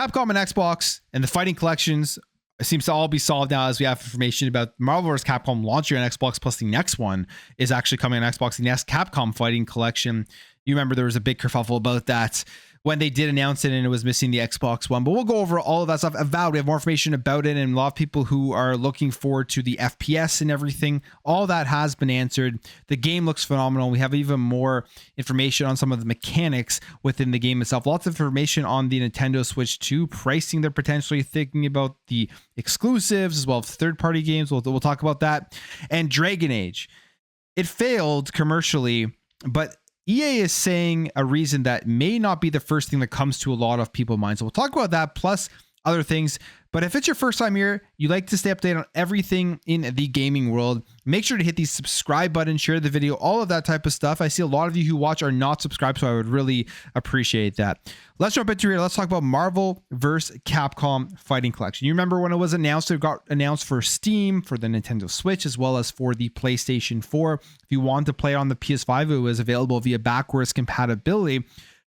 Capcom and Xbox and the fighting collections seems to all be solved now as we have information about Marvel vs. Capcom launching on Xbox, plus the next one is actually coming on Xbox, the next Capcom fighting collection. You remember there was a big kerfuffle about that when they did announce it and it was missing the Xbox One, but we'll go over all of that stuff. Avowed, we have more information about it, and a lot of people who are looking forward to the FPS and everything, all that has been answered. The game looks phenomenal. We have even more information on some of the mechanics within the game itself. Lots of information on the Nintendo Switch 2 pricing. They're potentially thinking about the exclusives as well as third-party games. We'll talk about that. And Dragon Age, it failed commercially, but EA is saying a reason that may not be the first thing that comes to a lot of people's minds. So we'll talk about that plus other things. But if it's your first time here, you like to stay updated on everything in the gaming world, make sure to hit the subscribe button, share the video, all of that type of stuff. I see a lot of you who watch are not subscribed, so I would really appreciate that. Let's jump into it. Let's talk about Marvel vs. Capcom Fighting Collection. You remember when it was announced, it got announced for Steam, for the Nintendo Switch, as well as for the PlayStation 4. If you want to play it on the PS5, it was available via backwards compatibility,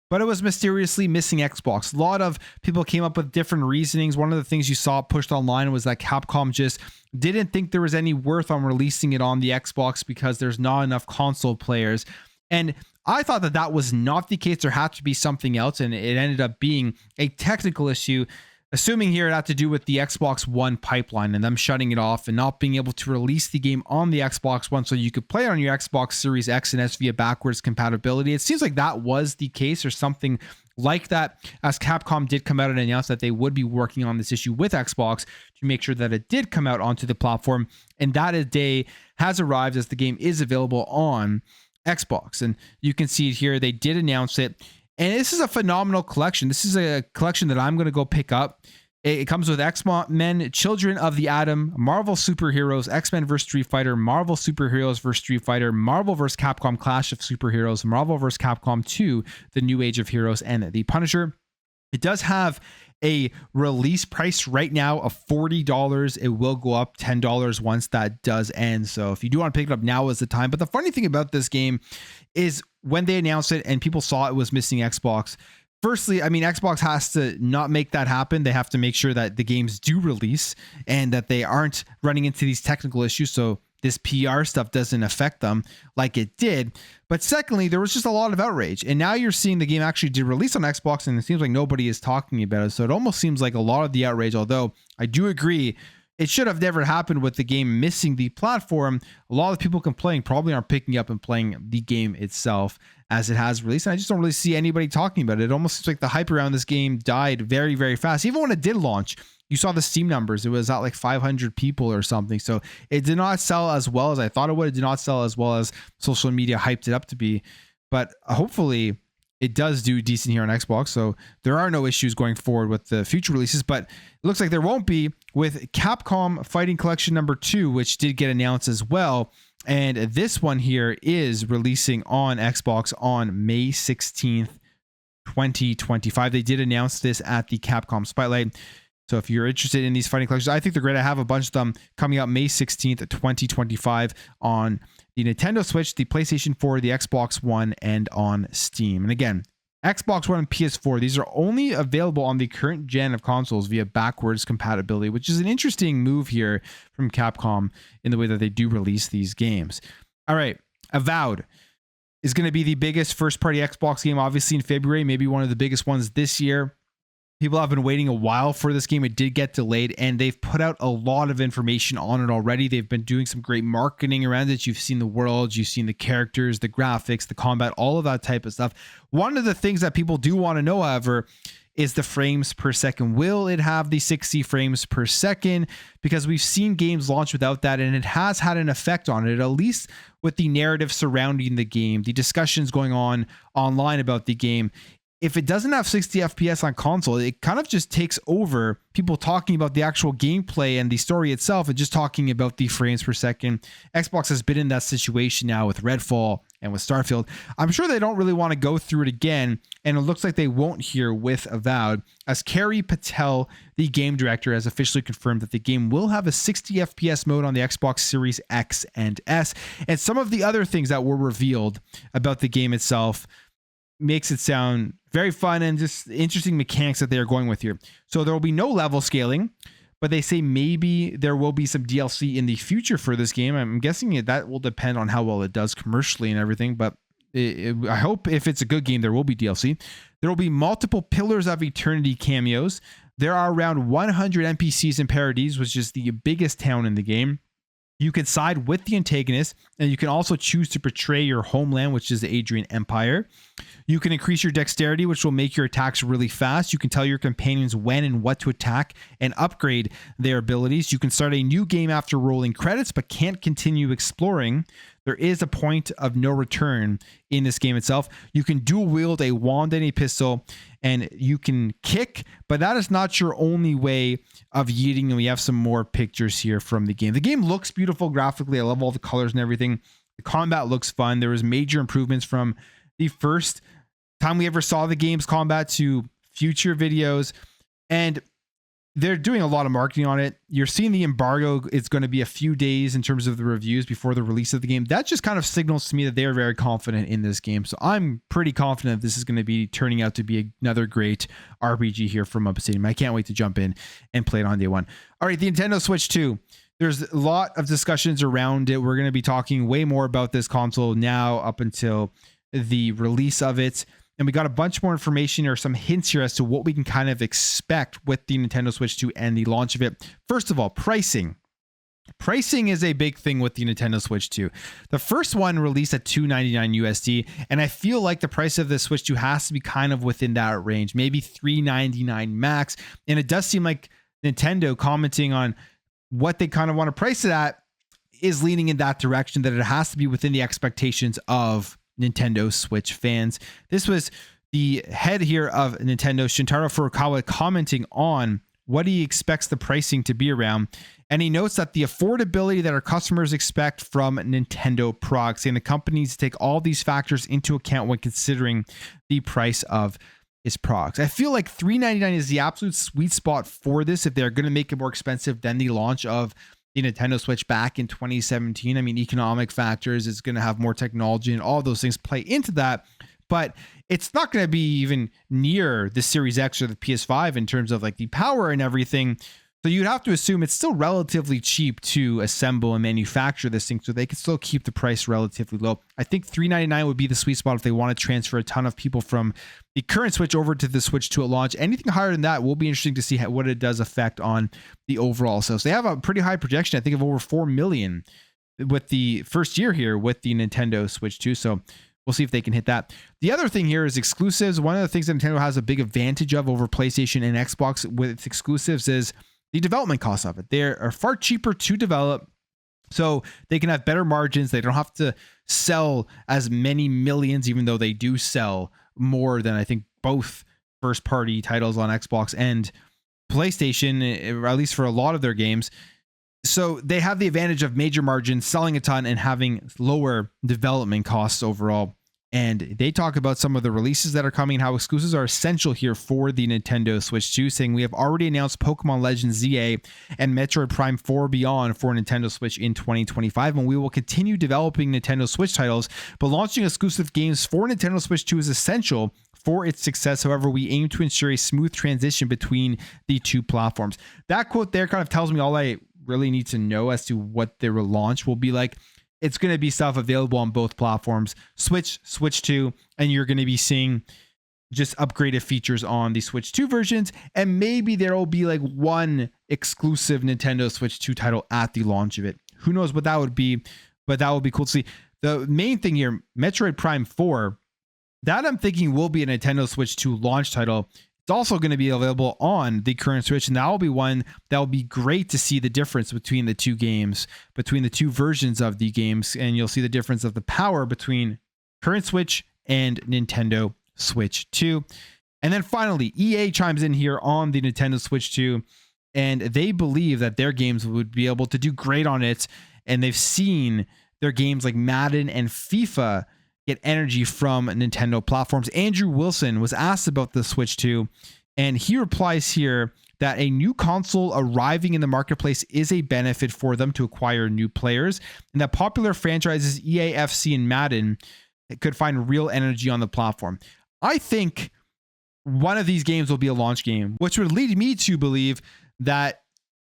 but it was mysteriously missing Xbox. A lot of people came up with different reasonings. One of the things you saw pushed online was that Capcom just didn't think there was any worth on releasing it on the Xbox because there's not enough console players. And I thought that that was not the case. There had to be something else, and it ended up being a technical issue. Assuming here it had to do with the Xbox One pipeline and them shutting it off and not being able to release the game on the Xbox One so you could play it on your Xbox Series X and S via backwards compatibility. It seems like that was the case or something like that, as Capcom did come out and announce that they would be working on this issue with Xbox to make sure that it did come out onto the platform. And that day has arrived as the game is available on Xbox. And you can see it here. They did announce it. And this is a phenomenal collection. This is a collection that I'm going to go pick up. It comes with X-Men, Children of the Atom, Marvel Superheroes, X-Men vs. Street Fighter, Marvel Superheroes vs. Street Fighter, Marvel vs. Capcom Clash of Superheroes, Marvel vs. Capcom 2, The New Age of Heroes, and The Punisher. It does have a release price right now of $40. It will go up $10 once that does end. So if you do want to pick it up, now is the time. But the funny thing about this game is when they announced it and people saw it was missing Xbox, firstly, I mean, Xbox has to not make that happen. They have to make sure that the games do release and that they aren't running into these technical issues, so this PR stuff doesn't affect them like it did. But secondly, there was just a lot of outrage. And now you're seeing the game actually did release on Xbox, and it seems like nobody is talking about it. So it almost seems like a lot of the outrage, although I do agree it should have never happened with the game missing the platform. A lot of people complaining probably aren't picking up and playing the game itself as it has released. And I just don't really see anybody talking about it. It almost seems like the hype around this game died very, very fast. Even when it did launch, you saw the Steam numbers. It was at like 500 people or something. So it did not sell as well as I thought it would. It did not sell as well as social media hyped it up to be. But hopefully it does do decent here on Xbox. So there are no issues going forward with the future releases. But it looks like there won't be with Capcom Fighting Collection number 2, which did get announced as well. And this one here is releasing on Xbox on May 16th, 2025. They did announce this at the Capcom Spotlight. So if you're interested in these fighting collections, I think they're great. I have a bunch of them coming out May 16th, 2025 on the Nintendo Switch, the PlayStation 4, the Xbox One, and on Steam. And again, Xbox One and PS4, these are only available on the current gen of consoles via backwards compatibility, which is an interesting move here from Capcom in the way that they do release these games. All right, Avowed is going to be the biggest first-party Xbox game, obviously, in February, maybe one of the biggest ones this year. People have been waiting a while for this game. It did get delayed, and they've put out a lot of information on it already. They've been doing some great marketing around it. You've seen the world, you've seen the characters, the graphics, the combat, all of that type of stuff. One of the things that people do want to know, however, is the frames per second. Will it have the 60 frames per second? Because we've seen games launch without that, and it has had an effect on it, at least with the narrative surrounding the game, the discussions going on online about the game. If it doesn't have 60 FPS on console, it kind of just takes over people talking about the actual gameplay and the story itself and just talking about the frames per second. Xbox has been in that situation now with Redfall and with Starfield. I'm sure they don't really want to go through it again, and it looks like they won't here with Avowed, as Carrie Patel, the game director, has officially confirmed that the game will have a 60 FPS mode on the Xbox Series X and S. And some of the other things that were revealed about the game itself makes it sound very fun and just interesting mechanics that they're going with here. So there will be no level scaling, but they say maybe there will be some DLC in the future for this game. I'm guessing that will depend on how well it does commercially and everything, but I hope if it's a good game, there will be DLC. There will be multiple Pillars of Eternity cameos. There are around 100 NPCs in Paradise, which is the biggest town in the game. You can side with the antagonist, and you can also choose to portray your homeland, which is the Adrian Empire. You can increase your dexterity, which will make your attacks really fast. You can tell your companions when and what to attack and upgrade their abilities. You can start a new game after rolling credits, but can't continue exploring. There is a point of no return in this game itself. You can dual wield a wand and a pistol, and you can kick, but that is not your only way of yeeting. And we have some more pictures here from the game. The game looks beautiful graphically. I love all the colors and everything. The combat looks fun. There was major improvements from the first time we ever saw the game's combat to future videos, and they're doing a lot of marketing on it. You're seeing the embargo. It's going to be a few days in terms of the reviews before the release of the game. That just kind of signals to me that they're very confident in this game. So I'm pretty confident this is going to be turning out to be another great RPG here from Obsidian. I can't wait to jump in and play it on day one. All right, the Nintendo Switch 2. There's a lot of discussions around it. We're going to be talking way more about this console now up until the release of it. And we got a bunch more information or some hints here as to what we can kind of expect with the Nintendo Switch 2 and the launch of it. First of all, pricing. Pricing is a big thing with the Nintendo Switch 2. The first one released at $299 USD, and I feel like the price of the Switch 2 has to be kind of within that range, maybe $399 max. And it does seem like Nintendo commenting on what they kind of want to price it at is leaning in that direction, that it has to be within the expectations of Nintendo Switch fans. This was the head here of Nintendo, Shintaro Furukawa, commenting on what he expects the pricing to be around. And he notes that the affordability that our customers expect from Nintendo products, and the company needs to take all these factors into account when considering the price of its products. I feel like $399 is the absolute sweet spot for this if they're going to make it more expensive than the launch of the Nintendo Switch back in 2017. I mean, economic factors, it's going to have more technology and all those things play into that, but it's not going to be even near the Series X or the PS5 in terms of like the power and everything. So you'd have to assume it's still relatively cheap to assemble and manufacture this thing, so they can still keep the price relatively low. I think $399 would be the sweet spot if they want to transfer a ton of people from the current Switch over to the Switch 2 at launch. Anything higher than that will be interesting to see what it does affect on the overall sales. They have a pretty high projection, I think, of over 4 million with the first year here with the Nintendo Switch 2. So we'll see if they can hit that. The other thing here is exclusives. One of the things that Nintendo has a big advantage of over PlayStation and Xbox with its exclusives is the development costs of it. They are far cheaper to develop, so they can have better margins. They don't have to sell as many millions, even though they do sell more than I think both first-party titles on Xbox and PlayStation, or at least for a lot of their games. So they have the advantage of major margins, selling a ton, and having lower development costs overall. And they talk about some of the releases that are coming and how exclusives are essential here for the Nintendo Switch 2, saying we have already announced Pokemon Legends ZA and Metroid Prime 4 Beyond for Nintendo Switch in 2025, and we will continue developing Nintendo Switch titles, but launching exclusive games for Nintendo Switch 2 is essential for its success. However, we aim to ensure a smooth transition between the two platforms. That quote there kind of tells me all I really need to know as to what their launch will be like. It's going to be stuff available on both platforms, Switch, Switch 2, and you're going to be seeing just upgraded features on the Switch 2 versions. And maybe there will be like one exclusive Nintendo Switch 2 title at the launch of it. Who knows what that would be, but that would be cool to see. The main thing here, Metroid Prime 4, that I'm thinking will be a Nintendo Switch 2 launch title. It's also going to be available on the current Switch, and that will be one that will be great to see the difference between the two games, between the two versions of the games, and you'll see the difference of the power between current Switch and Nintendo Switch 2. And then finally, EA chimes in here on the Nintendo Switch 2, and they believe that their games would be able to do great on it, and they've seen their games like Madden and FIFA get energy from Nintendo platforms. Andrew Wilson was asked about the Switch 2, and he replies here that a new console arriving in the marketplace is a benefit for them to acquire new players, and that popular franchises EA, FC, and Madden could find real energy on the platform. I think one of these games will be a launch game, which would lead me to believe that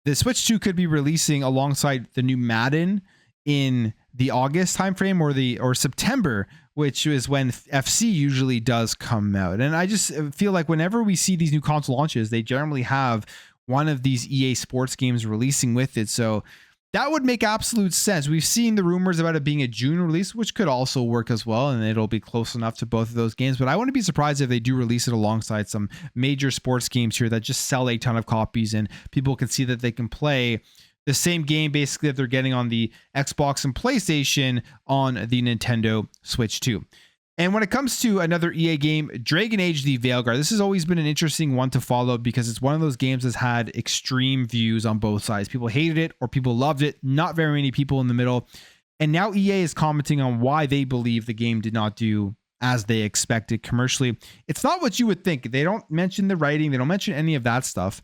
the Switch 2 could be releasing alongside the new Madden in the August timeframe or September, which is when FC usually does come out. And I just feel like whenever we see these new console launches, they generally have one of these EA Sports games releasing with it. So that would make absolute sense. We've seen the rumors about it being a June release, which could also work as well, and it'll be close enough to both of those games. But I wouldn't be surprised if they do release it alongside some major sports games here that just sell a ton of copies, and people can see that they can play the same game basically that they're getting on the Xbox and PlayStation on the Nintendo Switch 2. And when it comes to another EA game, Dragon Age The Veilguard, this has always been an interesting one to follow because it's one of those games that's had extreme views on both sides. People hated it or people loved it, not very many people in the middle. And now EA is commenting on why they believe the game did not do as they expected commercially. It's not what you would think. They don't mention the writing, they don't mention any of that stuff.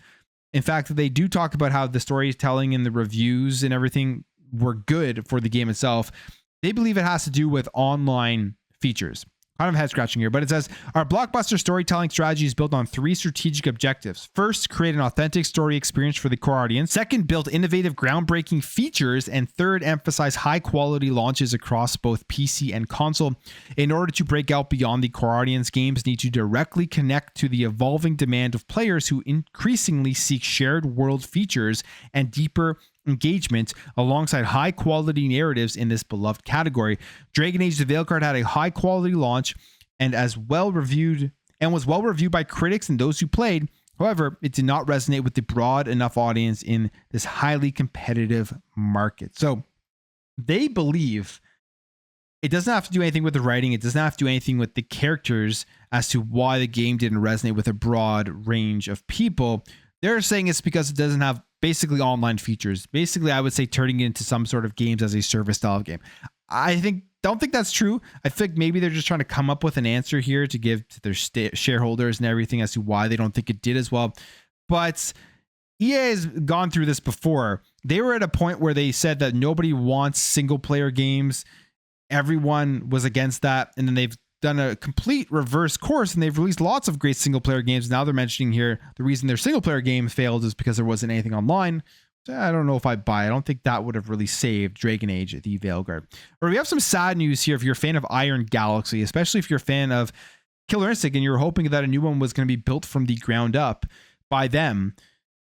In fact, they do talk about how the storytelling and the reviews and everything were good for the game itself. They believe it has to do with online features. Kind of head scratching here, but it says our blockbuster storytelling strategy is built on 3 strategic objectives. First, create an authentic story experience for the core audience. Second, build innovative, groundbreaking features. And third, emphasize high quality launches across both PC and console. In order to break out beyond the core audience, games need to directly connect to the evolving demand of players who increasingly seek shared world features and deeper engagement alongside high quality narratives in this beloved category. Dragon Age The Veilguard had a high quality launch and was well reviewed by critics and those who played. However, it did not resonate with the broad enough audience in this highly competitive market. So they believe it doesn't have to do anything with the writing. It doesn't have to do anything with the characters as to why the game didn't resonate with a broad range of people. They're saying it's because it doesn't have basically online features. Basically, I would say turning it into some sort of games as a service style of game. Don't think that's true. I think maybe they're just trying to come up with an answer here to give to their shareholders and everything as to why they don't think it did as well. But EA has gone through this before. They were at a point where they said that nobody wants single player games. Everyone was against that. And then they've done a complete reverse course and they've released lots of great single player games. Now they're mentioning here the reason their single player game failed is because there wasn't anything online. I don't know if I buy it. I don't think that would have really saved Dragon Age The Veilguard. Or we have some sad news here if you're a fan of Iron Galaxy, especially if you're a fan of Killer Instinct and you're hoping that a new one was going to be built from the ground up by them.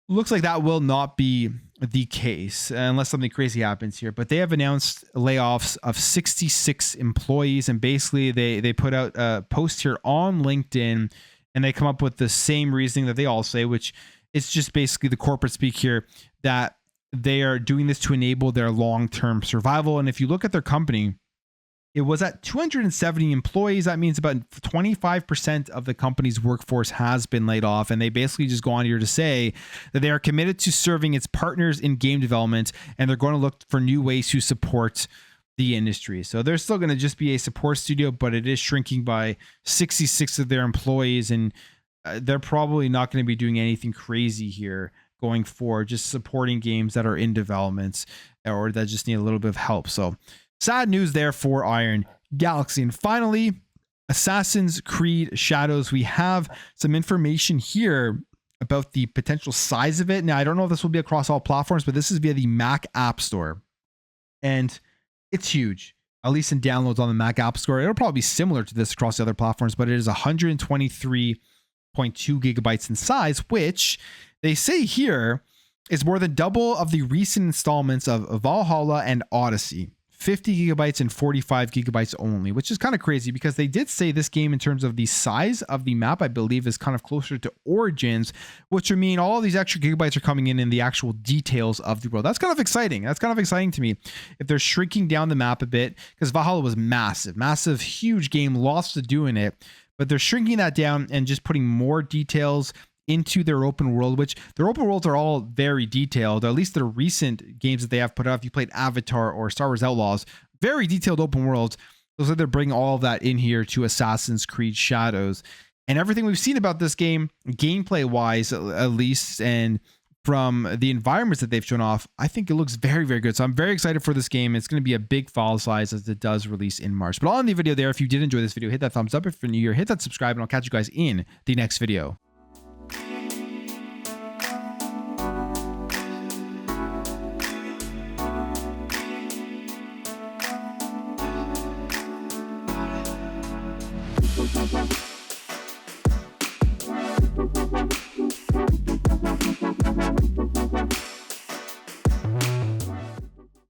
Looks like that will not be the case unless something crazy happens here. But they have announced layoffs of 66 employees, and basically they put out a post here on LinkedIn and they come up with the same reasoning that they all say, which is just basically the corporate speak here that they are doing this to enable their long-term survival. And if you look at their company, it was at 270 employees. That means about 25% of the company's workforce has been laid off. And they basically just go on here to say that they are committed to serving its partners in game development, and they're going to look for new ways to support the industry. So they're still going to just be a support studio, but it is shrinking by 66 of their employees. And they're probably not going to be doing anything crazy here going forward, just supporting games that are in development or that just need a little bit of help. So sad news there for Iron Galaxy. And finally, Assassin's Creed Shadows. We have some information here about the potential size of it. Now, I don't know if this will be across all platforms, but this is via the Mac App Store. And it's huge, at least in downloads on the Mac App Store. It'll probably be similar to this across the other platforms, but it is 123.2 gigabytes in size, which they say here is more than double of the recent installments of Valhalla and Odyssey. 50 gigabytes and 45 gigabytes only, which is kind of crazy because they did say this game in terms of the size of the map, I believe is kind of closer to Origins, which would mean all of these extra gigabytes are coming in the actual details of the world. That's kind of exciting. That's kind of exciting to me. If they're shrinking down the map a bit, because Valhalla was massive, huge game, lots to do in it, but they're shrinking that down and just putting more details into their open world, which their open worlds are all very detailed, or at least their recent games that they have put out. If you played Avatar or Star Wars Outlaws, very detailed open worlds. Looks like they're bringing all of that in here to Assassin's Creed Shadows. And everything we've seen about this game, gameplay wise, at least, and from the environments that they've shown off, I think it looks very, very good. So I'm very excited for this game. It's going to be a big file size as it does release in March. But I'll end the video there. If you did enjoy this video, hit that thumbs up. If you're new here, hit that subscribe, and I'll catch you guys in the next video. We'll be right back.